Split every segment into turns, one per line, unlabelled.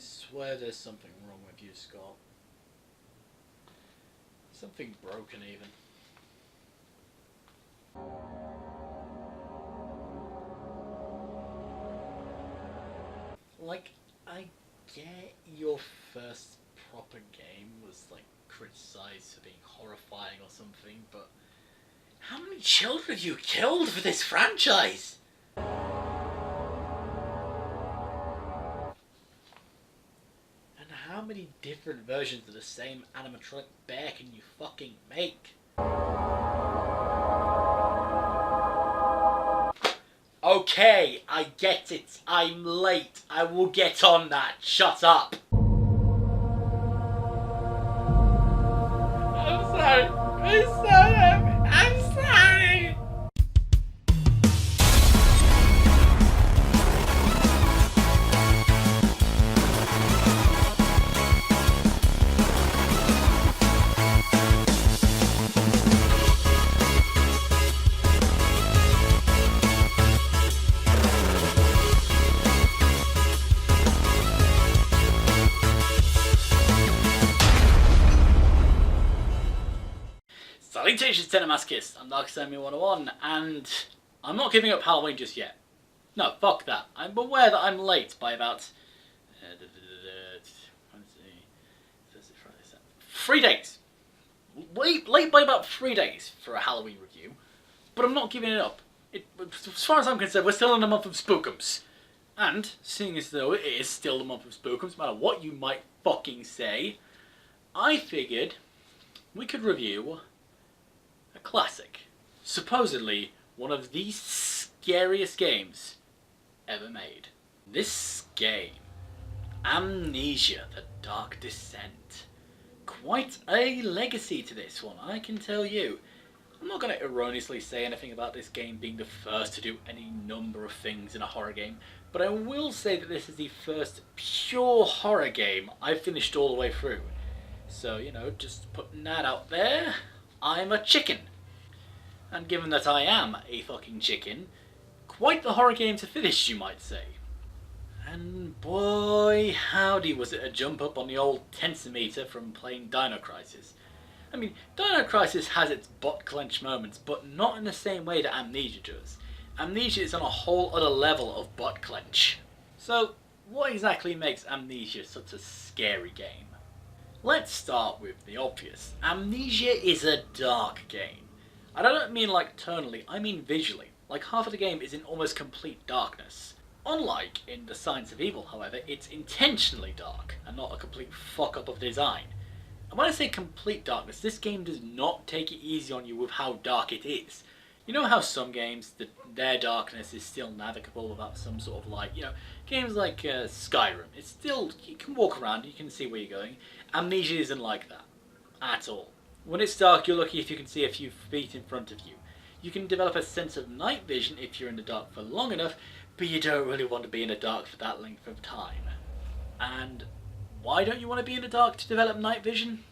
swear there's something wrong with you, Scott. Something broken, even. Like, I get your first proper game was, like, criticised for being horrifying or something, but how many children have you killed for this franchise? How many different versions of the same animatronic bear can you fucking make? Okay, I get it. I'm late. I will get on that. Shut up. I'm sorry. I'm sorry. Salutations, Cinemasochists, I'm Darkest101, and I'm not giving up Halloween just yet. No, fuck that. I'm aware that I'm late by about 3 days. Late by about 3 days for a Halloween review, but I'm not giving it up. As far as I'm concerned, we're still in the month of Spookums. And, seeing as though it is still the month of Spookums, no matter what you might fucking say, I figured we could review a classic. Supposedly one of the scariest games ever made. This game, Amnesia, The Dark Descent. Quite a legacy to this one, I can tell you. I'm not going to erroneously say anything about this game being the first to do any number of things in a horror game, but I will say that this is the first pure horror game I've finished all the way through. So, you know, just putting that out there, I'm a chicken. And given that I am a fucking chicken, quite the horror game to finish, you might say. And boy, howdy was it a jump up on the old tensometer from playing Dino Crisis. I mean, Dino Crisis has its butt clench moments, but not in the same way that Amnesia does. Amnesia is on a whole other level of butt clench. So, what exactly makes Amnesia such a scary game? Let's start with the obvious. Amnesia is a dark game. And I don't mean like tonally, I mean visually. Like half of the game is in almost complete darkness. Unlike in The Science of Evil, however, it's intentionally dark and not a complete fuck up of design. And when I say complete darkness, this game does not take it easy on you with how dark it is. You know how some games, their darkness is still navigable without some sort of light? You know, games like Skyrim, it's still, you can walk around, you can see where you're going. Amnesia isn't like that. At all. When it's dark, you're lucky if you can see a few feet in front of you. You can develop a sense of night vision if you're in the dark for long enough, but you don't really want to be in the dark for that length of time. And why don't you want to be in the dark to develop night vision?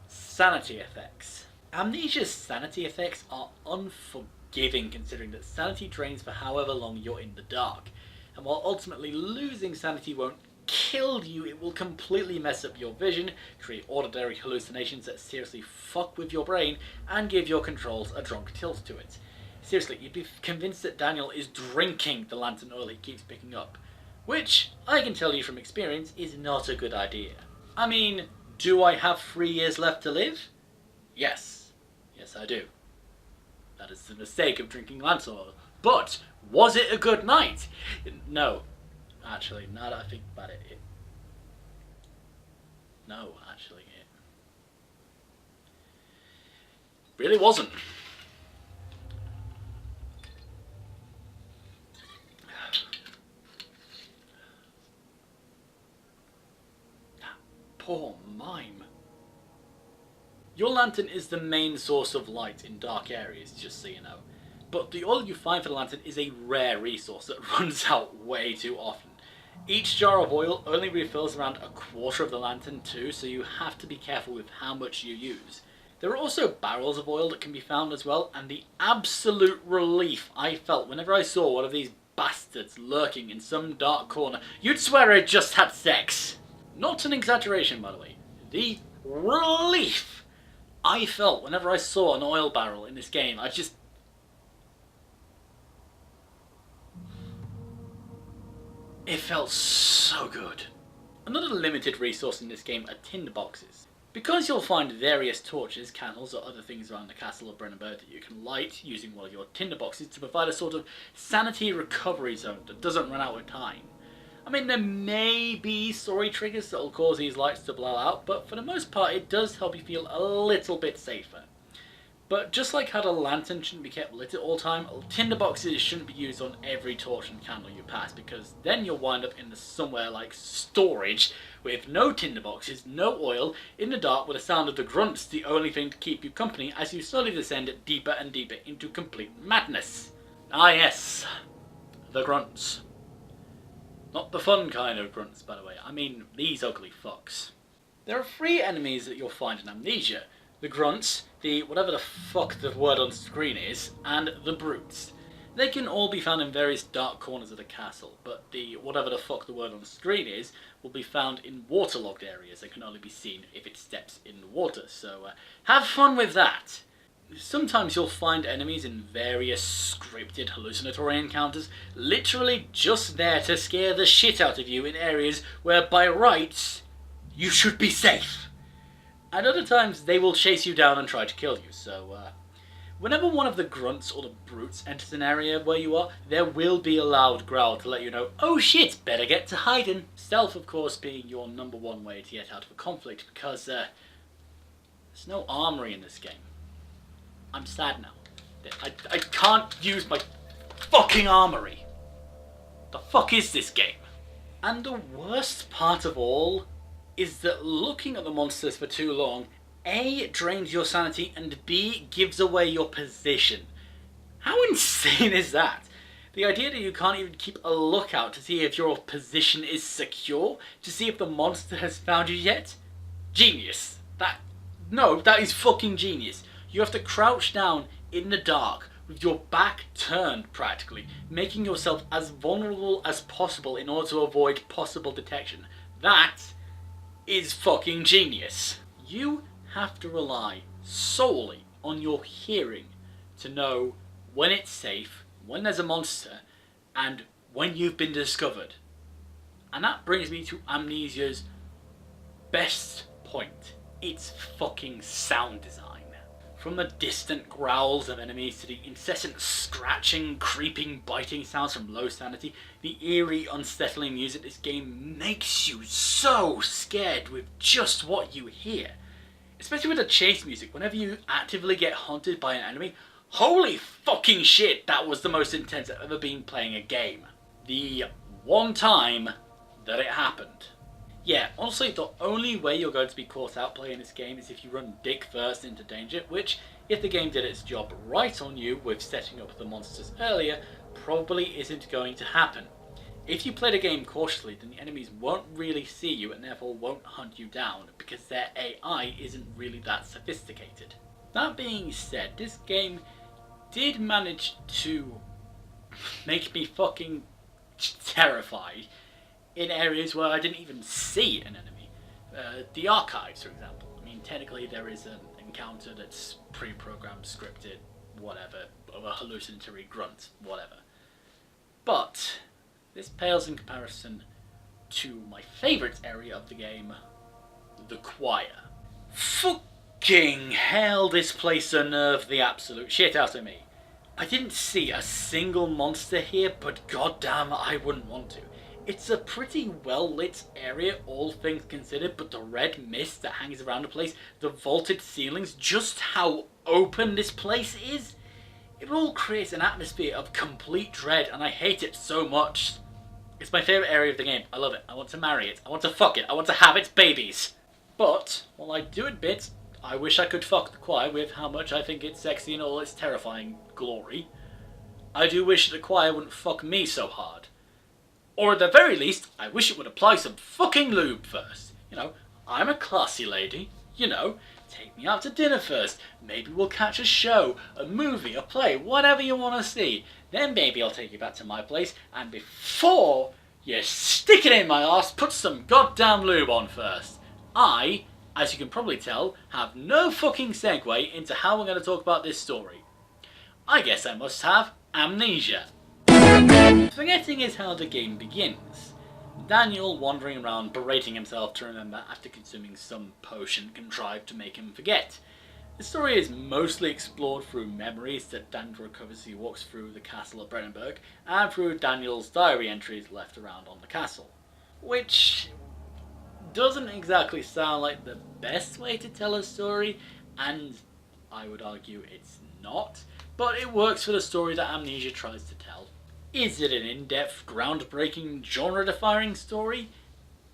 Sanity effects. Amnesia's sanity effects are unforgiving considering that sanity drains for however long you're in the dark. And while ultimately losing sanity won't kill you, it will completely mess up your vision, create auditory hallucinations that seriously fuck with your brain, and give your controls a drunk tilt to it. Seriously, you'd be convinced that Daniel is drinking the lantern oil he keeps picking up. Which, I can tell you from experience, is not a good idea. I mean, do I have 3 years left to live? Yes. Yes, I do. That is the mistake of drinking lantern oil. But, was it a good night? No. Actually, now that I think about it, no, actually, it really wasn't. That poor mime. Your lantern is the main source of light in dark areas, just so you know. But the oil you find for the lantern is a rare resource that runs out way too often. Each jar of oil only refills around a quarter of the lantern too, so you have to be careful with how much you use. There are also barrels of oil that can be found as well, and the absolute relief I felt whenever I saw one of these bastards lurking in some dark corner. You'd swear I just had sex. Not an exaggeration, by the way. The relief I felt whenever I saw an oil barrel in this game, it felt so good. Another limited resource in this game are tinderboxes. Because you'll find various torches, candles or other things around the castle of Brennan that you can light using one of your tinderboxes to provide a sort of sanity recovery zone that doesn't run out of time. I mean, there may be story triggers that will cause these lights to blow out, but for the most part it does help you feel a little bit safer. But just like how the lantern shouldn't be kept lit at all time, tinderboxes shouldn't be used on every torch and candle you pass, because then you'll wind up in somewhere like storage with no tinderboxes, no oil, in the dark with the sound of the grunts the only thing to keep you company as you slowly descend deeper and deeper into complete madness. Ah yes, the grunts. Not the fun kind of grunts, by the way, I mean these ugly fucks. There are 3 enemies that you'll find in Amnesia. The grunts, the whatever the fuck the word on screen is, and the brutes. They can all be found in various dark corners of the castle, but the whatever the fuck the word on screen is will be found in waterlogged areas that can only be seen if it steps in the water, so have fun with that. Sometimes you'll find enemies in various scripted hallucinatory encounters, literally just there to scare the shit out of you in areas where by rights you should be safe. And other times they will chase you down and try to kill you, so whenever one of the grunts or the brutes enters an area where you are, there will be a loud growl to let you know, oh shit, better get to hiding. Stealth, of course, being your #1 way to get out of a conflict, because there's no armory in this game. I'm sad now. I can't use my fucking armory. The fuck is this game? And the worst part of all is that looking at the monsters for too long, A, drains your sanity, and B, gives away your position. How insane is that? The idea that you can't even keep a lookout to see if your position is secure, to see if the monster has found you yet? Genius. That is fucking genius. You have to crouch down in the dark with your back turned practically, making yourself as vulnerable as possible in order to avoid possible detection. That is fucking genius. You have to rely solely on your hearing to know when it's safe, when there's a monster, and when you've been discovered. And that brings me to Amnesia's best point. It's fucking sound design. From the distant growls of enemies to the incessant scratching, creeping, biting sounds from low sanity, the eerie, unsettling music this game makes you so scared with just what you hear. Especially with the chase music, whenever you actively get haunted by an enemy, holy fucking shit, that was the most intense I've ever been playing a game. The one time that it happened. Yeah, honestly, the only way you're going to be caught out playing this game is if you run dick first into danger, which, if the game did its job right on you with setting up the monsters earlier, probably isn't going to happen. If you play the game cautiously, then the enemies won't really see you and therefore won't hunt you down, because their AI isn't really that sophisticated. That being said, this game did manage to make me fucking terrified in areas where I didn't even see an enemy. The archives, for example. I mean, technically there is an encounter that's pre-programmed, scripted, whatever, of a hallucinatory grunt, whatever. But this pales in comparison to my favourite area of the game, the choir. Fucking hell, this place unnerved the absolute shit out of me. I didn't see a single monster here, but goddamn, I wouldn't want to. It's a pretty well lit area, all things considered, but the red mist that hangs around the place, the vaulted ceilings, just how open this place is, it all creates an atmosphere of complete dread, and I hate it so much. It's my favourite area of the game. I love it. I want to marry it. I want to fuck it. I want to have its babies. But, while I do admit, I wish I could fuck the choir with how much I think it's sexy in all its terrifying glory, I do wish the choir wouldn't fuck me so hard. Or at the very least, I wish it would apply some fucking lube first. You know, I'm a classy lady. You know, take me out to dinner first, maybe we'll catch a show, a movie, a play, whatever you want to see. Then maybe I'll take you back to my place, and before you stick it in my arse, put some goddamn lube on first. I, as you can probably tell, have no fucking segue into how we're going to talk about this story. I guess I must have amnesia. Forgetting is how the game begins. Daniel wandering around berating himself to remember after consuming some potion contrived to make him forget. The story is mostly explored through memories that Daniel recovers as he walks through the castle of Brennenburg and through Daniel's diary entries left around on the castle. Which doesn't exactly sound like the best way to tell a story, and I would argue it's not, but it works for the story that Amnesia tries to tell. Is it an in-depth, groundbreaking, genre-defining story?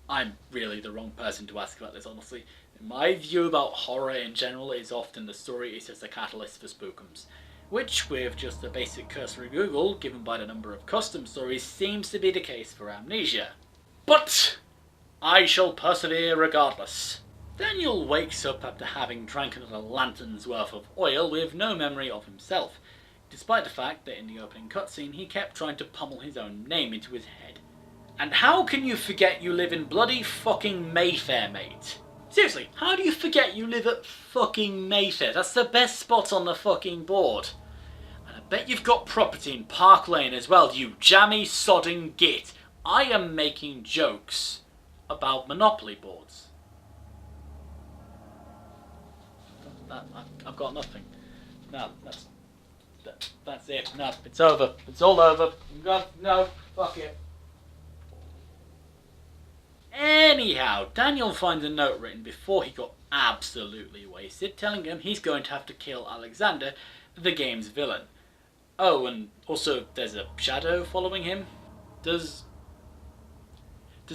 I'm really the wrong person to ask about this, honestly. My view about horror in general is often the story is just a catalyst for spookums, which, with just a basic cursory Google given by the number of custom stories, seems to be the case for Amnesia. But I shall persevere regardless. Daniel wakes up after having drank another lantern's worth of oil with no memory of himself, despite the fact that in the opening cutscene he kept trying to pummel his own name into his head. And how can you forget you live in bloody fucking Mayfair, mate? Seriously, how do you forget you live at fucking Mayfair? That's the best spot on the fucking board. And I bet you've got property in Park Lane as well, you jammy sodding git. I am making jokes about Monopoly boards. I've got nothing. No, that's it. No, it's over. It's all over. No, fuck it. Anyhow, Daniel finds a note written before he got absolutely wasted, telling him he's going to have to kill Alexander, the game's villain. Oh, and also there's a shadow following him. Does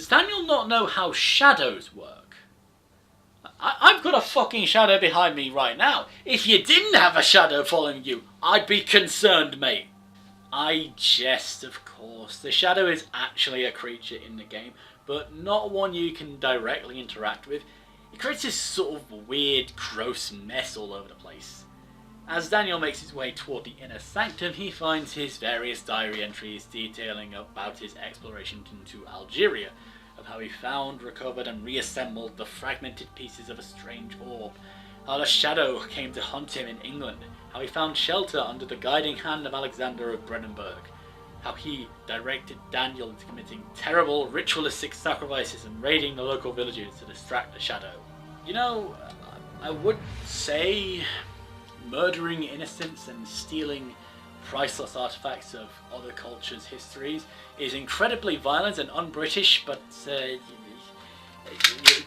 Daniel not know how shadows work? I've got a fucking shadow behind me right now. If you didn't have a shadow following you, I'd be concerned, mate. I jest, of course. The shadow is actually a creature in the game, but not one you can directly interact with. It creates this sort of weird, gross mess all over the place. As Daniel makes his way toward the inner sanctum, he finds his various diary entries detailing about his exploration into Algeria, of how he found, recovered and reassembled the fragmented pieces of a strange orb, how the shadow came to hunt him in England, how he found shelter under the guiding hand of Alexander of Brennenburg, how he directed Daniel into committing terrible ritualistic sacrifices and raiding the local villages to distract the shadow. You know, I would say murdering innocents and stealing priceless artifacts of other cultures' histories is incredibly violent and un-British, but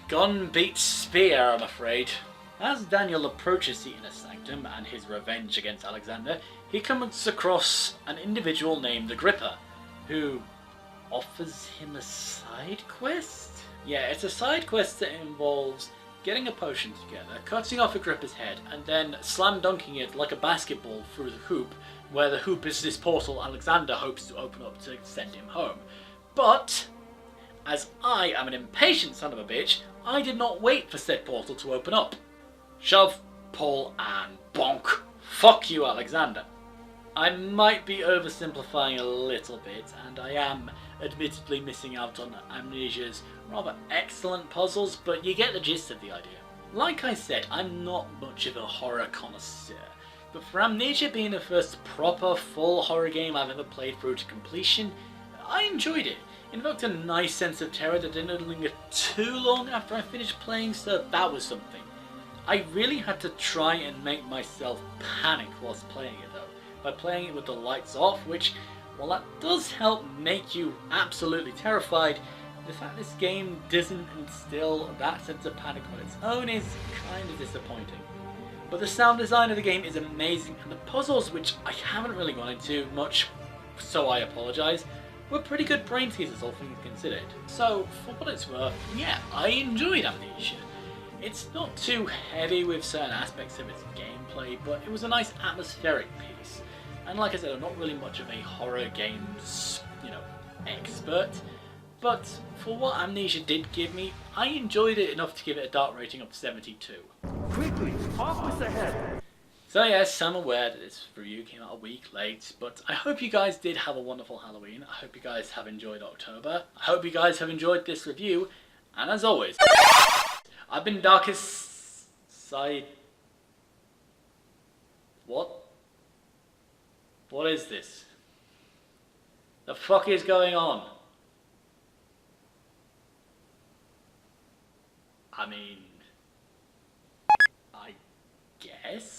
gun beats spear, I'm afraid. As Daniel approaches the inner sanctum and his revenge against Alexander, he comes across an individual named Agrippa, who offers him a side quest? Yeah, it's a side quest that involves getting a potion together, cutting off Agrippa's head, and then slam dunking it like a basketball through the hoop, where the hoop is this portal Alexander hopes to open up to send him home. But, as I am an impatient son of a bitch, I did not wait for said portal to open up. Shove, pull, and bonk. Fuck you, Alexander. I might be oversimplifying a little bit, and I am admittedly missing out on Amnesia's rather excellent puzzles, but you get the gist of the idea. Like I said, I'm not much of a horror connoisseur, but for Amnesia being the first proper full horror game I've ever played through to completion, I enjoyed it. It evoked a nice sense of terror that didn't linger too long after I finished playing, so that was something. I really had to try and make myself panic whilst playing it though, by playing it with the lights off, which, while that does help make you absolutely terrified, the fact this game doesn't instill that sense of panic on its own is kind of disappointing. But the sound design of the game is amazing, and the puzzles, which I haven't really gone into much, so I apologise, were pretty good brain teasers all things considered. So, for what it's worth, yeah, I enjoyed Amnesia. It's not too heavy with certain aspects of its gameplay, but it was a nice atmospheric piece. And like I said, I'm not really much of a horror games, expert, But for what Amnesia did give me, I enjoyed it enough to give it a dark rating of 72.
Quickly, office ahead!
So yes, I'm aware that this review came out a week late, but I hope you guys did have a wonderful Halloween. I hope you guys have enjoyed October. I hope you guys have enjoyed this review. And as always, I've been Darkest Side... What? What is this? The fuck is going on? I mean... I guess?